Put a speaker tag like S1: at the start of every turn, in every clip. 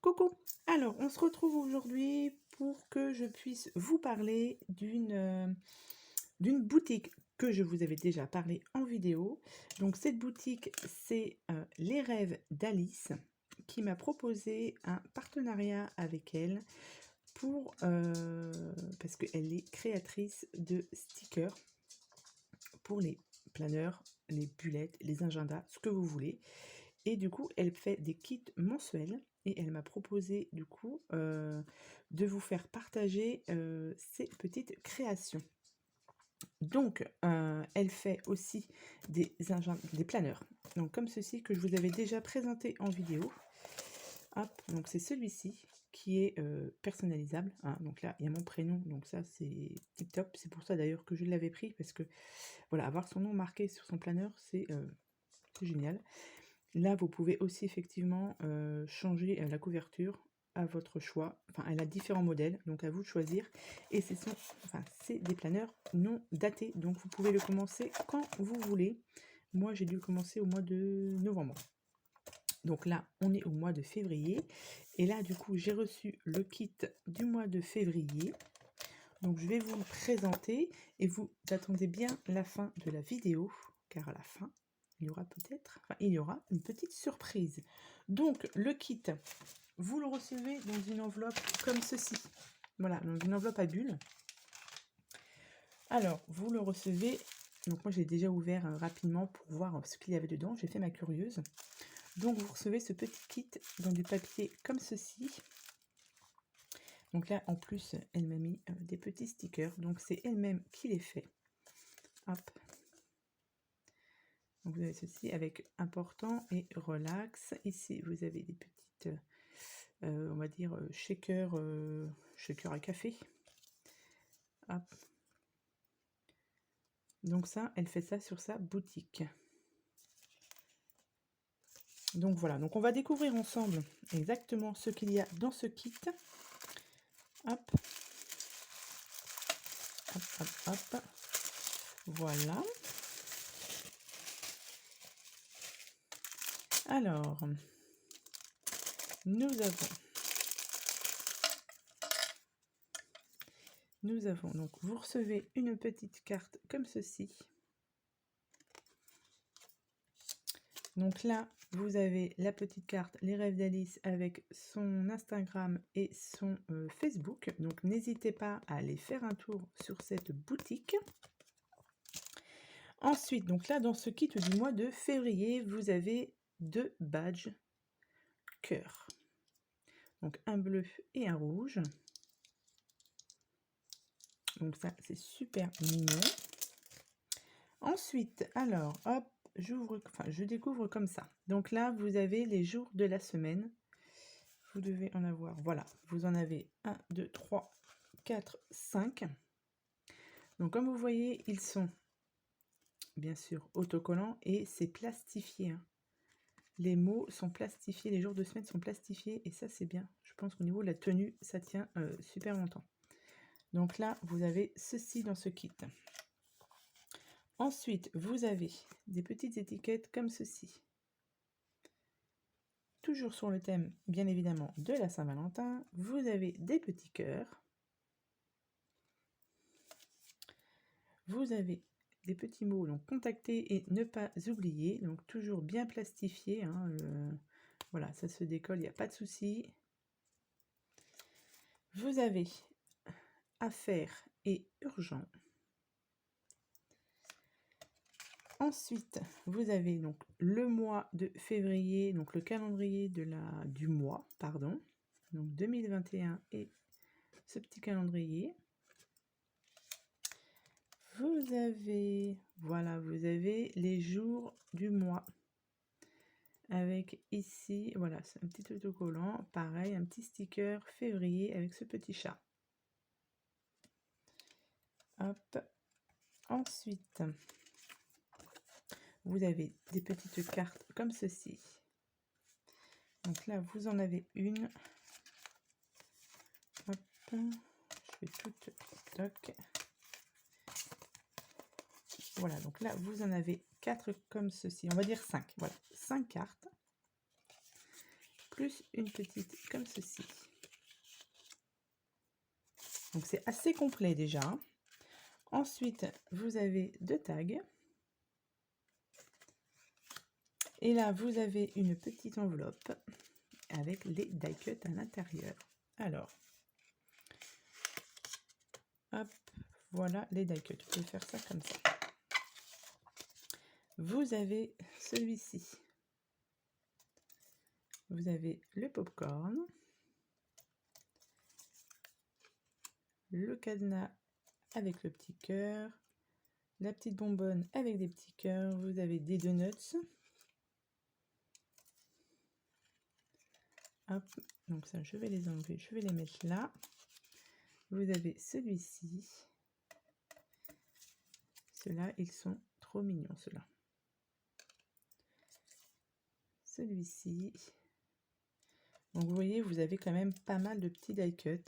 S1: Coucou! Alors, on se retrouve aujourd'hui pour que je puisse vous parler d'une boutique que je vous avais déjà parlé en vidéo. Donc cette boutique, c'est, Les Rêves d'Alice qui m'a proposé un partenariat avec elle pour, parce qu'elle est créatrice de stickers pour les planeurs, les bullettes, les agendas, ce que vous voulez. Et du coup, elle fait des kits mensuels et elle m'a proposé du coup de vous faire partager ses petites créations. Donc, elle fait aussi des planeurs, donc comme ceci que je vous avais déjà présenté en vidéo. Hop, donc c'est celui-ci qui est personnalisable, hein. Donc là, il y a mon prénom, donc ça c'est tip top. C'est pour ça d'ailleurs que je l'avais pris parce que voilà, avoir son nom marqué sur son planeur, c'est génial. Là, vous pouvez aussi effectivement changer la couverture à votre choix. Enfin, elle a différents modèles, donc à vous de choisir. Et c'est des planeurs non datés, donc vous pouvez le commencer quand vous voulez. Moi, j'ai dû le commencer au mois de novembre. Donc là, on est au mois de février. Et là, du coup, j'ai reçu le kit du mois de février. Donc, je vais vous le présenter et vous attendez bien la fin de la vidéo, car à la fin, il y aura une petite surprise. Donc, le kit, vous le recevez dans une enveloppe comme ceci. Voilà, dans une enveloppe à bulles. Alors, vous le recevez. Donc, moi, j'ai déjà ouvert rapidement pour voir ce qu'il y avait dedans. J'ai fait ma curieuse. Donc, vous recevez ce petit kit dans du papier comme ceci. Donc là, en plus, elle m'a mis des petits stickers. Donc, c'est elle-même qui les fait. Hop. Donc, vous avez ceci avec important et relax. Ici, vous avez des petites, on va dire, shaker à café. Hop. Donc ça, elle fait ça sur sa boutique. Donc voilà, donc on va découvrir ensemble exactement ce qu'il y a dans ce kit. Hop. Hop, hop, hop. Voilà. Alors, nous avons donc, vous recevez une petite carte comme ceci. Donc là, vous avez la petite carte Les Rêves d'Alice avec son Instagram et son Facebook. Donc n'hésitez pas à aller faire un tour sur cette boutique. Ensuite, donc là, dans ce kit du mois de février, vous avez 2 badges cœur. Donc un bleu et un rouge. Donc ça, c'est super mignon. Ensuite, alors, hop, je découvre comme ça. Donc là, vous avez les jours de la semaine. Vous devez en avoir, voilà, vous en avez 1, 2, 3, 4, 5. Donc comme vous voyez, ils sont bien sûr autocollants et c'est plastifié, hein. Les mots sont plastifiés, les jours de semaine sont plastifiés et ça c'est bien. Je pense qu'au niveau de la tenue, ça tient super longtemps. Donc là, vous avez ceci dans ce kit. Ensuite, vous avez des petites étiquettes comme ceci. Toujours sur le thème, bien évidemment, de la Saint-Valentin, vous avez des petits cœurs. Vous avez des petits mots, donc contacter et ne pas oublier, donc toujours bien plastifié, hein, voilà, ça se décolle, il n'y a pas de souci. Vous avez affaires et urgent. Ensuite, vous avez donc le mois de février, donc le calendrier du mois, pardon, donc 2021 et ce petit calendrier. Vous avez, voilà, vous avez les jours du mois. Avec ici, voilà, c'est un petit autocollant, pareil, un petit sticker février avec ce petit chat. Hop. Ensuite, vous avez des petites cartes comme ceci. Donc là, vous en avez une. Hop. Je fais toutes. Toc. Voilà, donc là, vous en avez 4 comme ceci. On va dire 5. Voilà, 5 cartes. plus une petite comme ceci. Donc c'est assez complet déjà. Ensuite, vous avez 2 tags. Et là, vous avez une petite enveloppe avec les die cuts à l'intérieur. Alors, hop, voilà les die cuts. Je vais faire ça comme ça. Vous avez celui-ci. Vous avez le popcorn, le cadenas avec le petit cœur, la petite bonbonne avec des petits cœurs, vous avez des donuts. Hop, donc ça je vais les enlever, je vais les mettre là. Vous avez celui-ci. Ceux-là, ils sont trop mignons, ceux-là. Celui-ci. Donc vous voyez, vous avez quand même pas mal de petits die cuts.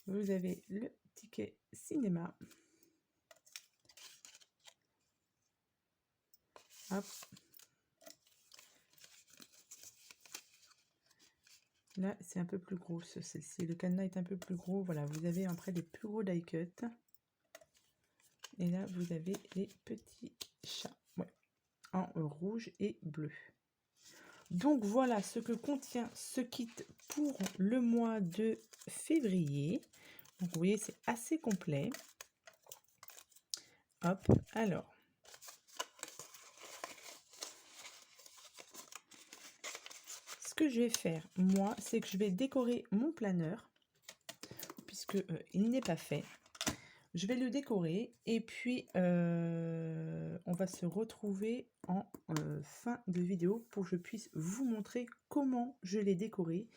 S1: Vous avez le ticket cinéma. Hop. Là, c'est un peu plus gros, celle-ci. Le cadenas est un peu plus gros. Voilà, vous avez après des plus gros die cuts. Et là, vous avez les petits chats. Ouais, en rouge et bleu. Donc voilà ce que contient ce kit pour le mois de février. Donc vous voyez, c'est assez complet. Hop, alors. Ce que je vais faire, moi, c'est que je vais décorer mon planeur, puisque il n'est pas fait. Je vais le décorer et puis on va se retrouver en fin de vidéo pour que je puisse vous montrer comment je l'ai décoré.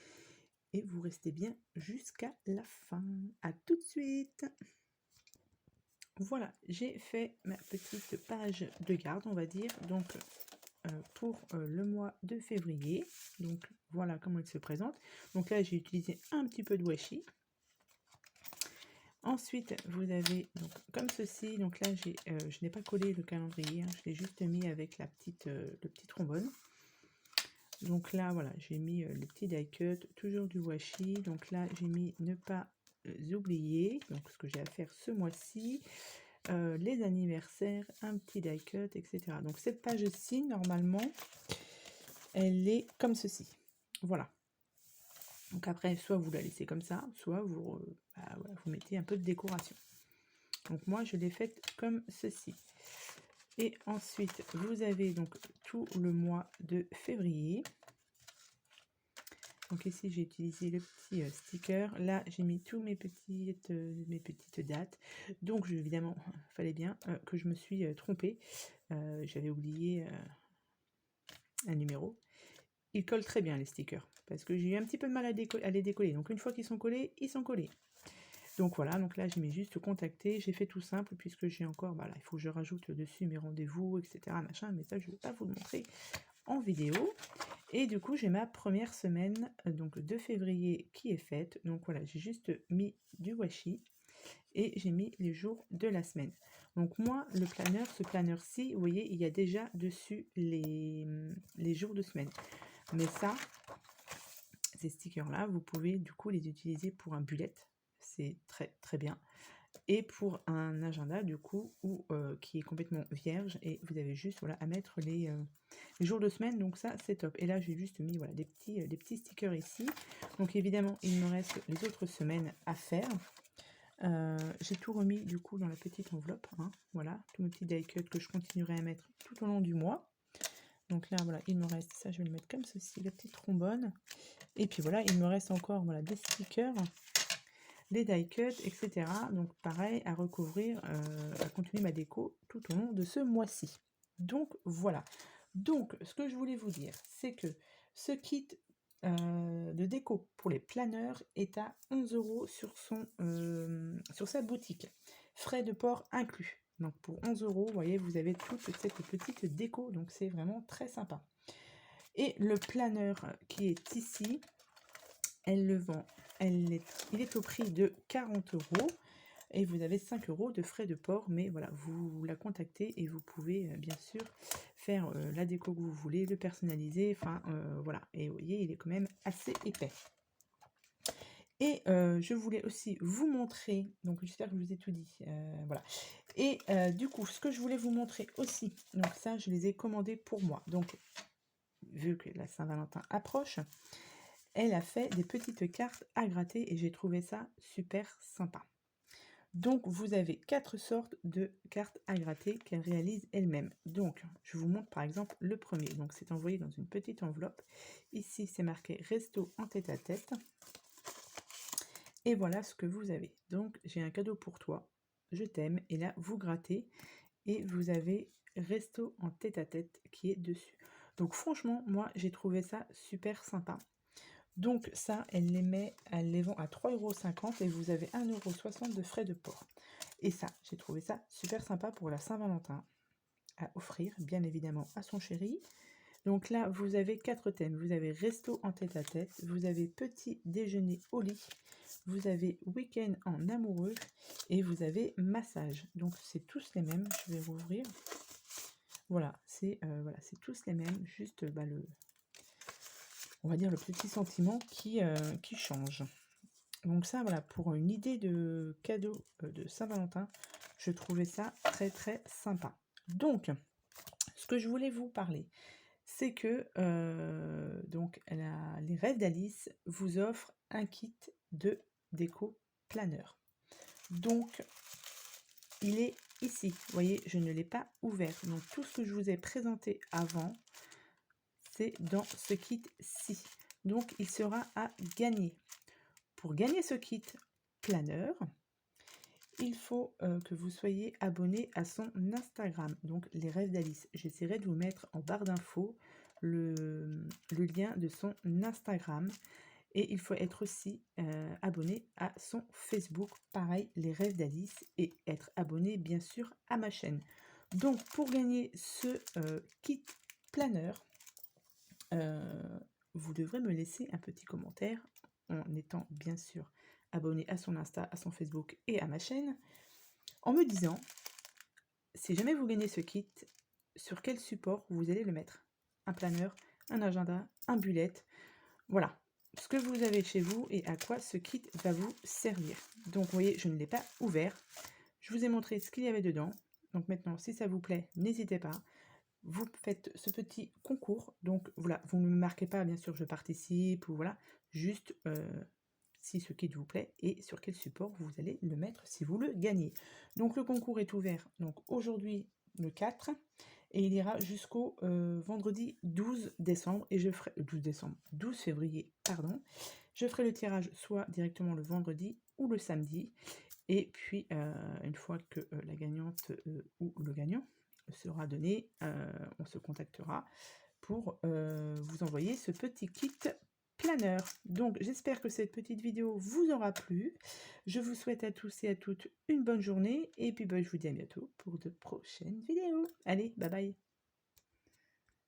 S1: Et vous restez bien jusqu'à la fin. À tout de suite. Voilà, j'ai fait ma petite page de garde, on va dire, donc pour le mois de février. Donc voilà comment il se présente. Donc là, j'ai utilisé un petit peu de washi. Ensuite, vous avez donc comme ceci. Donc là, je n'ai pas collé le calendrier, hein, je l'ai juste mis avec la petite, le petit trombone. Donc là, voilà, j'ai mis le petit die cut, toujours du washi. Donc là, j'ai mis ne pas oublier, donc ce que j'ai à faire ce mois-ci, les anniversaires, un petit die cut, etc. Donc cette page-ci, normalement, elle est comme ceci. Voilà. Donc après, soit vous la laissez comme ça, soit vous, voilà, vous mettez un peu de décoration. Donc moi, je l'ai faite comme ceci. Et ensuite, vous avez donc tout le mois de février. Donc ici, j'ai utilisé le petit sticker. Là, j'ai mis tous mes petites dates. Donc, évidemment, il fallait bien que je me suis trompée. J'avais oublié un numéro. Ils collent très bien, les stickers. Parce que j'ai eu un petit peu de mal à les décoller. Donc, une fois qu'ils sont collés, ils sont collés. Donc voilà, donc là j'ai mis juste contacter, j'ai fait tout simple puisque j'ai encore, voilà, il faut que je rajoute dessus mes rendez-vous, etc. machin, mais ça je ne vais pas vous le montrer en vidéo. Et du coup j'ai ma première semaine donc de février qui est faite. Donc voilà, j'ai juste mis du washi et j'ai mis les jours de la semaine. Donc moi, le planeur, ce planeur-ci, vous voyez, il y a déjà dessus les jours de semaine. Mais ça, ces stickers-là, vous pouvez du coup les utiliser pour un bullet. C'est très très bien. Et pour un agenda du coup qui est complètement vierge et vous avez juste voilà à mettre les jours de semaine, donc ça c'est top. Et là j'ai juste mis voilà des petits stickers ici. Donc évidemment il me reste les autres semaines à faire. J'ai tout remis du coup dans la petite enveloppe, hein. Voilà, tous mes petits die cuts que je continuerai à mettre tout au long du mois. Donc là voilà, il me reste ça, je vais le mettre comme ceci, la petite trombone. Et puis voilà, il me reste encore voilà des stickers, les die cuts, etc. Donc pareil, à recouvrir, à continuer ma déco tout au long de ce mois-ci. Donc voilà. Donc ce que je voulais vous dire, c'est que ce kit de déco pour les planeurs est à 11 € sur sa boutique. Frais de port inclus. Donc pour 11 €, vous voyez, vous avez toute cette petite déco. Donc c'est vraiment très sympa. Et le planeur qui est ici, elle le vend. Il est au prix de 40 € et vous avez 5 € de frais de port. Mais voilà, vous la contactez et vous pouvez bien sûr faire la déco que vous voulez, le personnaliser, enfin voilà. Et vous voyez, il est quand même assez épais. Et je voulais aussi vous montrer, donc j'espère que je vous ai tout dit, voilà. Et du coup, ce que je voulais vous montrer aussi, donc ça, je les ai commandés pour moi. Donc, vu que la Saint-Valentin approche, elle a fait des petites cartes à gratter et j'ai trouvé ça super sympa. Donc, vous avez 4 sortes de cartes à gratter qu'elle réalise elle-même. Donc, je vous montre par exemple le premier. Donc, c'est envoyé dans une petite enveloppe. Ici, c'est marqué « Resto en tête-à-tête ». Et voilà ce que vous avez. Donc, j'ai un cadeau pour toi. Je t'aime. Et là, vous grattez et vous avez « Resto en tête-à-tête » qui est dessus. Donc, franchement, moi, j'ai trouvé ça super sympa. Donc ça, elle les vend à 3,50 € et vous avez 1,60 € de frais de port. Et ça, j'ai trouvé ça super sympa pour la Saint-Valentin à offrir, bien évidemment, à son chéri. Donc là, vous avez 4 thèmes. Vous avez resto en tête-à-tête, vous avez petit déjeuner au lit, vous avez week-end en amoureux et vous avez massage. Donc c'est tous les mêmes. Je vais rouvrir. Voilà, c'est tous les mêmes. Juste on va dire le petit sentiment qui change. Donc ça, voilà, pour une idée de cadeau de Saint-Valentin, je trouvais ça très très sympa. Donc, ce que je voulais vous parler, c'est que donc les Rêves d'Alice vous offrent un kit de déco planeur. Donc, il est ici. Vous voyez, je ne l'ai pas ouvert. Donc, tout ce que je vous ai présenté avant, c'est dans ce kit-ci. Donc, il sera à gagner. Pour gagner ce kit planeur, il faut que vous soyez abonné à son Instagram, donc les Rêves d'Alice. J'essaierai de vous mettre en barre d'infos le lien de son Instagram. Et il faut être aussi abonné à son Facebook, pareil, les Rêves d'Alice, et être abonné bien sûr à ma chaîne. Donc pour gagner ce kit planeur, vous devrez me laisser un petit commentaire en étant bien sûr abonné à son Insta, à son Facebook et à ma chaîne, en me disant, si jamais vous gagnez ce kit, sur quel support vous allez le mettre. Un planeur, un agenda, un bullet, voilà, ce que vous avez chez vous et à quoi ce kit va vous servir. Donc vous voyez, je ne l'ai pas ouvert, je vous ai montré ce qu'il y avait dedans. Donc maintenant, si ça vous plaît, n'hésitez pas. Vous faites ce petit concours, donc voilà, vous ne me marquez pas, bien sûr, je participe, ou voilà, juste si ce kit vous plaît et sur quel support vous allez le mettre si vous le gagnez. Donc le concours est ouvert donc aujourd'hui le 4 et il ira jusqu'au vendredi 12 décembre et je ferai 12 février, pardon. Je ferai le tirage soit directement le vendredi ou le samedi. Et puis, une fois que la gagnante ou le gagnant sera donné, on se contactera pour vous envoyer ce petit kit planeur. Donc, j'espère que cette petite vidéo vous aura plu. Je vous souhaite à tous et à toutes une bonne journée. Et puis, je vous dis à bientôt pour de prochaines vidéos. Allez, bye bye!